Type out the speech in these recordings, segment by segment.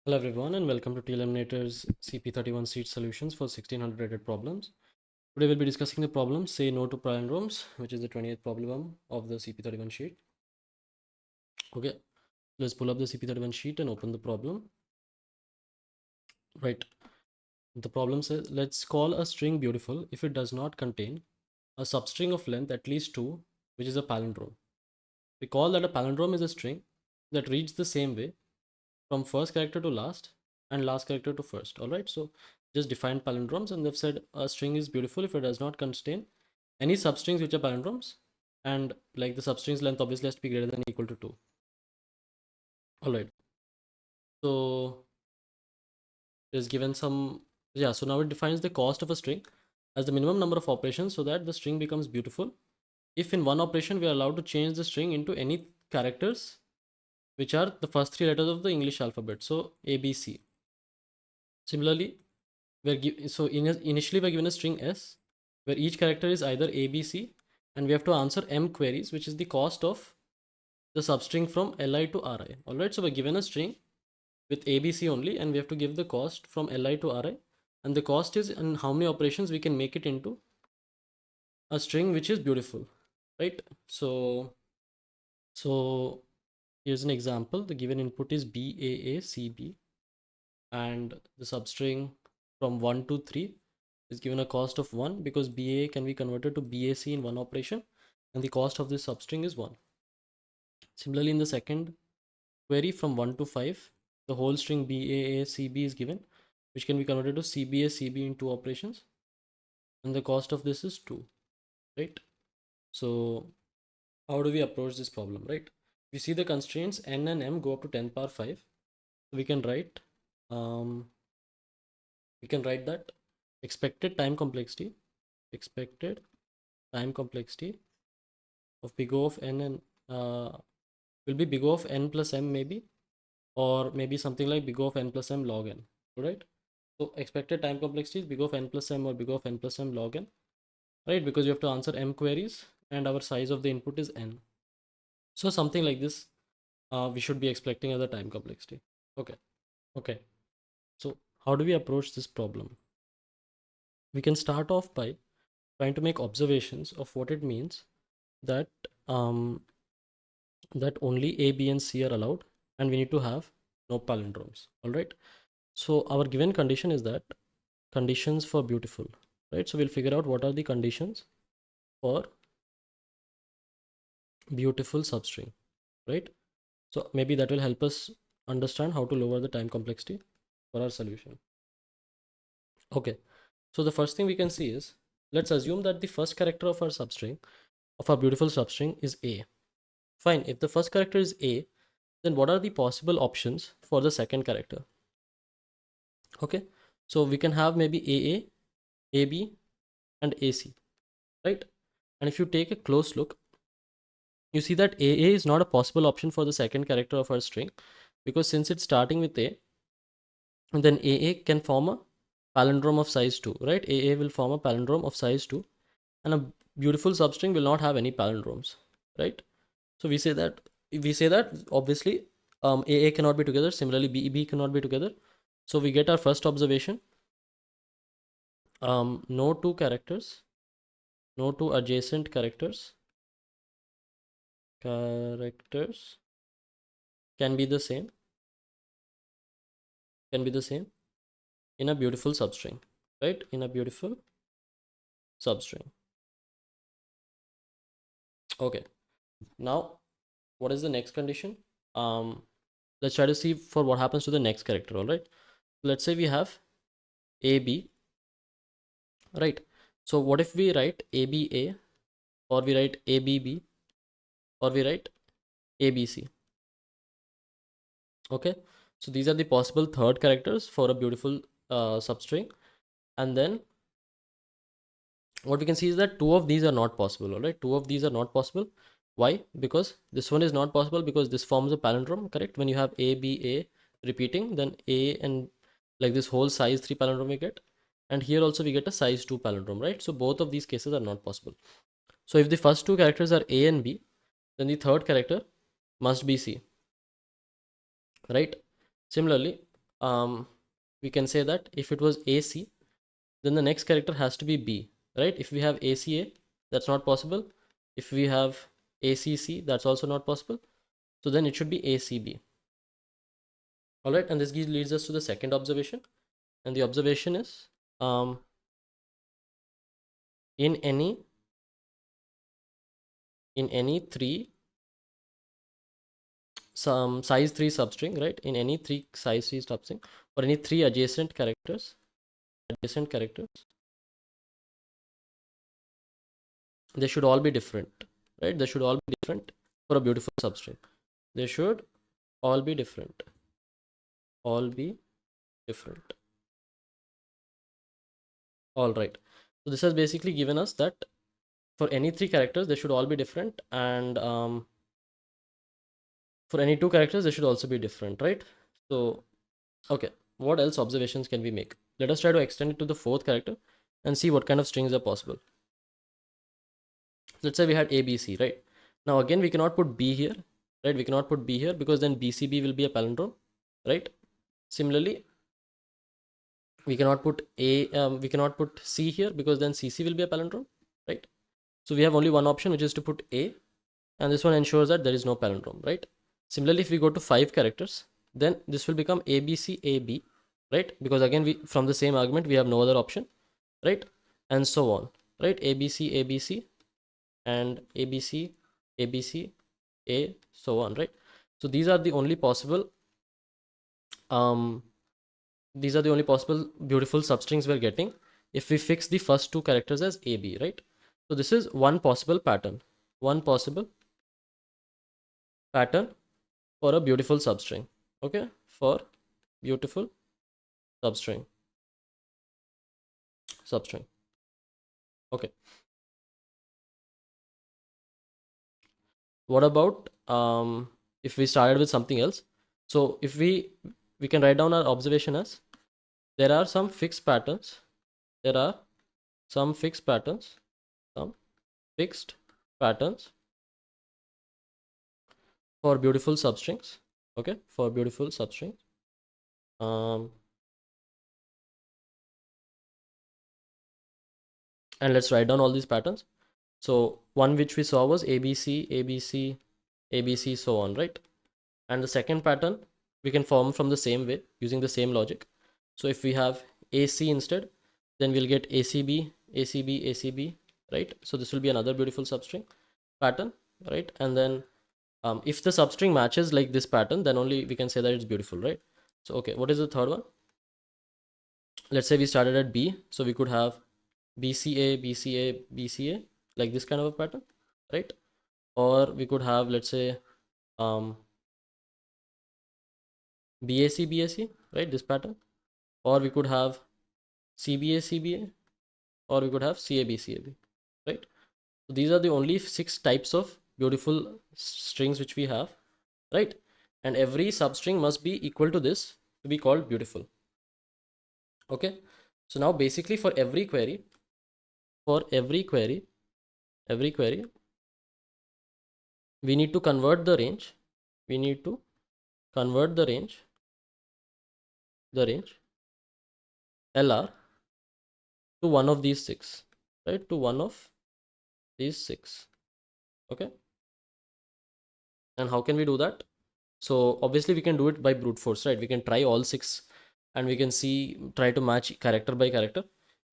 Hello everyone and welcome to TLE Eliminators CP-31 Sheet solutions for 1600 rated problems. Today we'll be discussing the problem Say No to Palindromes, which is the 28th problem of the CP-31 sheet. Okay, let's pull up the CP-31 sheet and open the problem. Right, the problem says let's call a string beautiful if it does not contain a substring of length at least 2, which is a palindrome. Recall that a palindrome is a string that reads the same way from first character to last and last character to first. All right, so just defined palindromes, and they've said a string is beautiful if it does not contain any substrings which are palindromes, and like the substring's length obviously has to be greater than or equal to 2. All right, so is given some, yeah, so now it defines the cost of a string as the minimum number of operations so that the string becomes beautiful if in one operation we are allowed to change the string into any characters which are the first 3 letters of the English alphabet, so A, B, C. Similarly, initially we're given a string S where each character is either A, B, C, and we have to answer M queries, which is the cost of the substring from Li to Ri. All right, so we're given a string with A, B, C only, and we have to give the cost from Li to Ri, and the cost is in how many operations we can make it into a string which is beautiful, right? So here's an example. The given input is BAACB, and the substring from 1 to 3 is given a cost of 1 because BA can be converted to BAC in one operation, and the cost of this substring is 1. Similarly, in the second query from 1 to 5, the whole string BAACB is given, which can be converted to CBACB in 2 operations, and the cost of this is 2, right? So how do we approach this problem, right? We see the constraints n and m go up to 10 power 5. So we can write that expected time complexity of big O of n and will be big O of n plus m maybe, or maybe something like big O of n plus m log n, right? So expected time complexity is big O of n plus m or big O of n plus m log n, right? Because you have to answer m queries and our size of the input is n. So something like this we should be expecting as a time complexity. Okay. So how do we approach this problem? We can start off by trying to make observations of what it means that that only A, B, and C are allowed, and we need to have no palindromes. All right. So our given condition is that conditions for beautiful, right? So we'll figure out what are the conditions for beautiful substring, right? So maybe that will help us understand how to lower the time complexity for our solution. Okay. So the first thing we can see is, let's assume that the first character of our substring, of our beautiful substring, is A. Fine. If the first character is A, then what are the possible options for the second character? Okay, so we can have maybe AA, AB, and AC, right? And if you take a close look, you see that AA is not a possible option for the second character of our string, because since it's starting with A, then AA can form a palindrome of size 2, right? AA will form a palindrome of size 2, and a beautiful substring will not have any palindromes, right? So we say that obviously AA cannot be together. Similarly, BB cannot be together. So we get our first observation. No two adjacent characters can be the same in a beautiful substring, right? In a beautiful substring. Okay, now what is the next condition? Let's try to see for what happens to the next character. All right, let's say we have AB, right? So what if we write ABA, or we write ABB, or we write ABC? Okay, so these are the possible third characters for a beautiful substring, and then what we can see is that two of these are not possible. All right, two of these are not possible. Why? Because this one is not possible because this forms a palindrome, correct? When you have A, B, A repeating, then A and like this whole size 3 palindrome we get, and here also we get a size 2 palindrome, right? So both of these cases are not possible. So if the first two characters are A and B, then the third character must be C, right? Similarly, we can say that if it was AC, then the next character has to be B, right? If we have ACA, that's not possible. If we have ACC, that's also not possible. So then it should be ACB. All right, and this leads us to the second observation, and the observation is in any three some size 3 substring, right? In any three size 3 substring or any three adjacent characters, they should all be different, right? They should all be different for a beautiful substring. They should all be different. All be different. All right. So this has basically given us that for any three characters, they should all be different, and for any two characters, they should also be different, right? So, okay, what else observations can we make? Let us try to extend it to the fourth character and see what kind of strings are possible. Let's say we had ABC, right? Now again, we cannot put B here, right? We cannot put B here because then BCB will be a palindrome, right? Similarly, we cannot put we cannot put C here because then CC will be a palindrome, right? So we have only one option, which is to put A, and this one ensures that there is no palindrome, right? Similarly, if we go to 5 characters, then this will become ABCAB, right? Because again, we from the same argument, we have no other option, right? And so on, right? ABC, and ABC, A, so on, right? So these are the only possible beautiful substrings we're getting if we fix the first two characters as AB, right? So this is one possible pattern for a beautiful substring, okay? For beautiful substring, okay. What about if we started with something else? So if we can write down our observation as there are some fixed patterns, some fixed patterns for beautiful substrings, okay? For beautiful substrings, and let's write down all these patterns. So one which we saw was ABC, ABC, ABC, so on, right? And the second pattern we can form from the same way using the same logic. So if we have AC instead, then we'll get ACB, ACB, ACB, right? So this will be another beautiful substring pattern, right? And then if the substring matches like this pattern, then only we can say that it's beautiful, right? So okay, what is the third one? Let's say we started at B, so we could have BCA, BCA, BCA, like this kind of a pattern, right? Or we could have, let's say, BAC, BAC, right? This pattern. Or we could have CBA, CBA, or we could have CAB, CAB, right? So these are the only 6 types of beautiful strings which we have, right? And every substring must be equal to this to be called beautiful. Okay. So now basically for every query, we need to convert the range. We need to convert the range LR to one of these 6, right? To one of these 6. Okay. And how can we do that? So obviously we can do it by brute force, right? We can try all 6 and we can try to match character by character.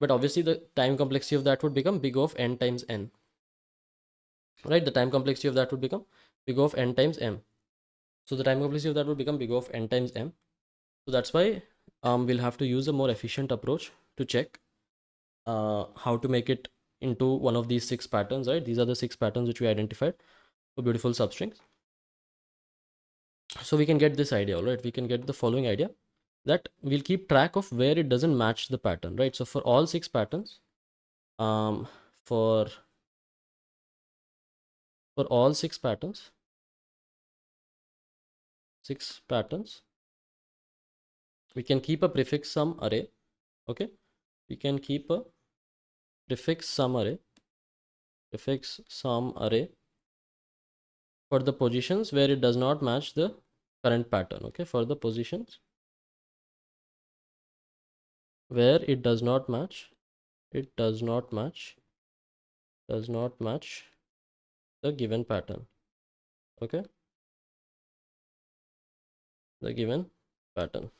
But obviously the time complexity of that would become big O of n times n, right? The time complexity of that would become big O of n times m. So the time complexity of that would become big O of n times m. So that's why we'll have to use a more efficient approach to check how to make it into one of these 6 patterns, right? These are the 6 patterns which we identified for beautiful substrings. So we can get this idea, all right? We can get the following idea, that we'll keep track of where it doesn't match the pattern, right? So for all 6 patterns, for all 6 patterns, we can keep a prefix sum array, okay? We can keep a prefix sum array for the positions where it does not match the current pattern, okay? For the positions where it does not match the given pattern. Okay, the given pattern.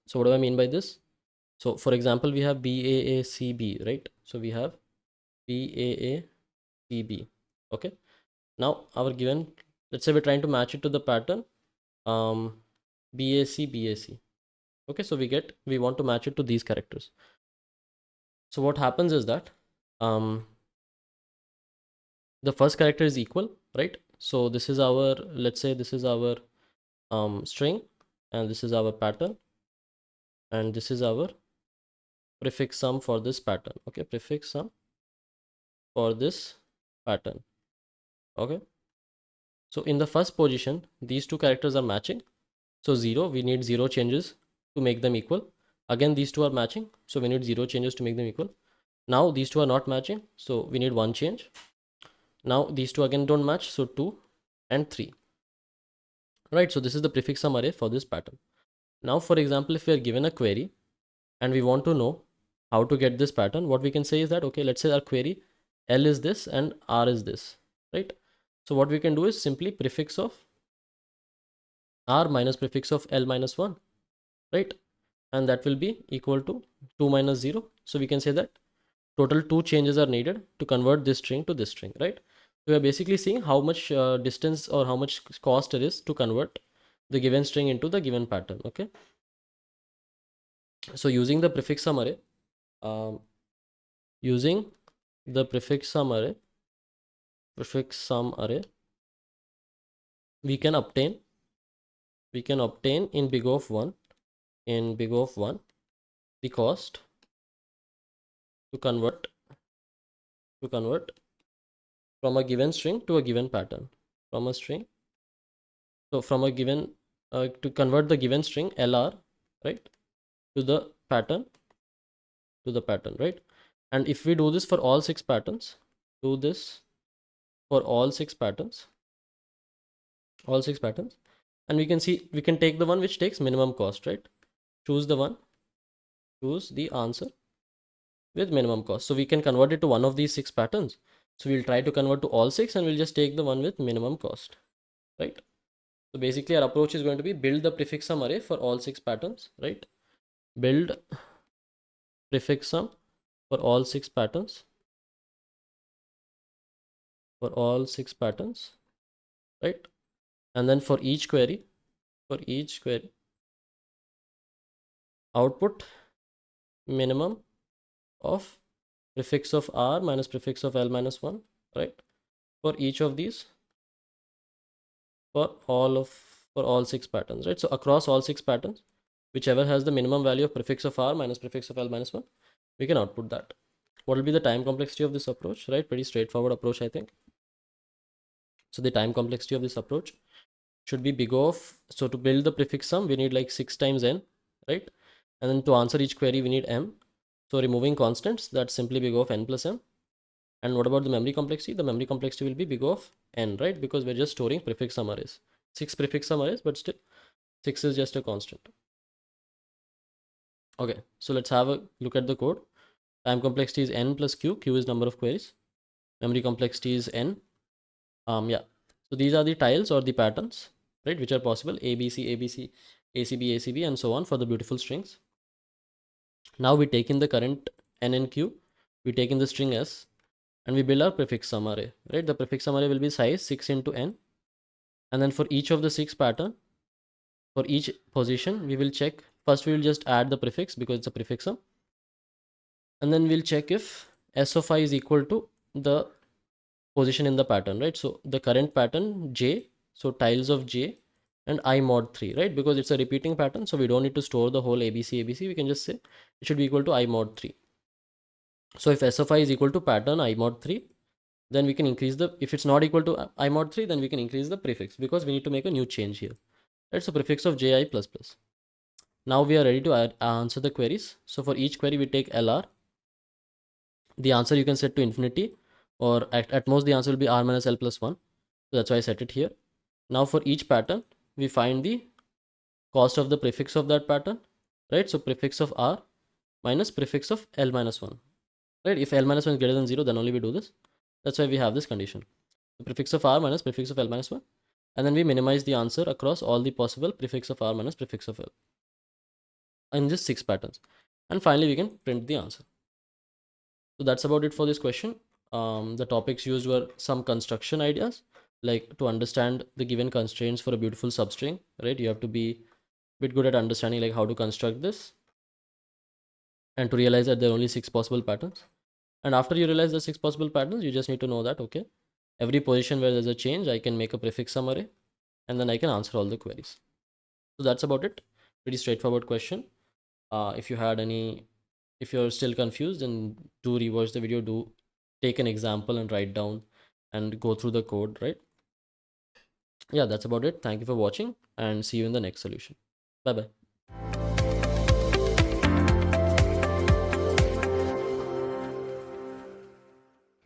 So what do I mean by this? So for example, we have BAACB, right? So we have BAACB. Okay, now our given, let's say we're trying to match it to the pattern BAC. Okay, so we want to match it to these characters. So what happens is that the first character is equal, right? So this is our, let's say this is our string, and this is our pattern, and this is our prefix sum for this pattern. Okay, prefix sum for this pattern. Okay, so in the first position these two characters are matching, so 0, we need 0 changes to make them equal. Again these two are matching, so we need 0 changes to make them equal. Now these two are not matching, so we need 1 change. Now these two again don't match, so 2 and 3. Right, so this is the prefix sum array for this pattern. Now for example, if we are given a query and we want to know how to get this pattern, what we can say is that, okay, let's say our query L is this and R is this, right? So what we can do is simply prefix of R minus prefix of L minus 1, right? And that will be equal to 2 minus 0. So we can say that total 2 changes are needed to convert this string to this string, right? We are basically seeing how much distance or how much cost it is to convert the given string into the given pattern. Okay, so using the prefix sum array, we can obtain in big of 1 the cost to convert from a given string to a given pattern, from a string, so from a given to convert the given string LR, right, to the pattern, right? And if we do this for all 6 patterns, all 6 patterns, and we can see, we can take the one which takes minimum cost, right? Choose the answer with minimum cost. So we can convert it to one of these 6 patterns. So we'll try to convert to all 6 and we'll just take the one with minimum cost, right? So basically our approach is going to be build the prefix sum array for all 6 patterns, right? Build prefix sum for all 6 patterns, right? And then for each query, output minimum of prefix of R minus prefix of L minus 1, right? For each of these, for all 6 patterns, right? So across all 6 patterns, whichever has the minimum value of prefix of R minus prefix of L minus 1, we can output that. What will be the time complexity of this approach, right? Pretty straightforward approach, I think. So the time complexity of this approach should be big of, so to build the prefix sum, we need like 6 times n, right? And then to answer each query, we need m. So removing constants, that's simply big of n plus m. And what about the memory complexity? The memory complexity will be big of n, right? Because we're just storing prefix sum arrays. 6 prefix sum arrays, but still 6 is just a constant. Okay, so let's have a look at the code. Time complexity is n plus q. Q is number of queries. Memory complexity is n. Yeah. So these are the tiles or the patterns, right, which are possible: ABC, ABC, ACB, ACB, and so on for the beautiful strings. Now we take in the current n and q, we take in the string s, and we build our prefix sum array, right? The prefix sum array will be size 6 into n, and then for each of the 6 pattern, for each position, we will check. First we will just add the prefix because it's a prefix sum, and then we'll check if s of I is equal to the position in the pattern, right? So the current pattern j, so tiles of j and I mod 3, right? Because it's a repeating pattern, so we don't need to store the whole ABC, ABC. We can just say it should be equal to I mod 3. So if s of I is equal to pattern I mod 3, then we can increase the, if it's not equal to I mod 3, then we can increase the prefix because we need to make a new change here, right? So prefix of ji plus plus. Now we are ready to answer the queries. So for each query we take LR. The answer you can set to infinity, or at most the answer will be R minus L plus 1. So that's why I set it here. Now for each pattern, we find the cost of the prefix of that pattern, right? So prefix of r minus prefix of l minus 1, right? If l minus 1 is greater than 0, then only we do this. That's why we have this condition. The prefix of r minus prefix of l minus 1. And then we minimize the answer across all the possible prefix of r minus prefix of l in just 6 patterns. And finally, we can print the answer. So that's about it for this question. The topics used were some construction ideas, like to understand the given constraints for a beautiful substring, right? You have to be a bit good at understanding like how to construct this and to realize that there are only 6 possible patterns. And after you realize the 6 possible patterns, you just need to know that, okay, every position where there's a change, I can make a prefix sum array and then I can answer all the queries. So that's about it. Pretty straightforward question. If you had any, if you're still confused, then do rewatch the video, do take an example and write down and go through the code, right? Yeah, that's about it. Thank you for watching and see you in the next solution. Bye bye.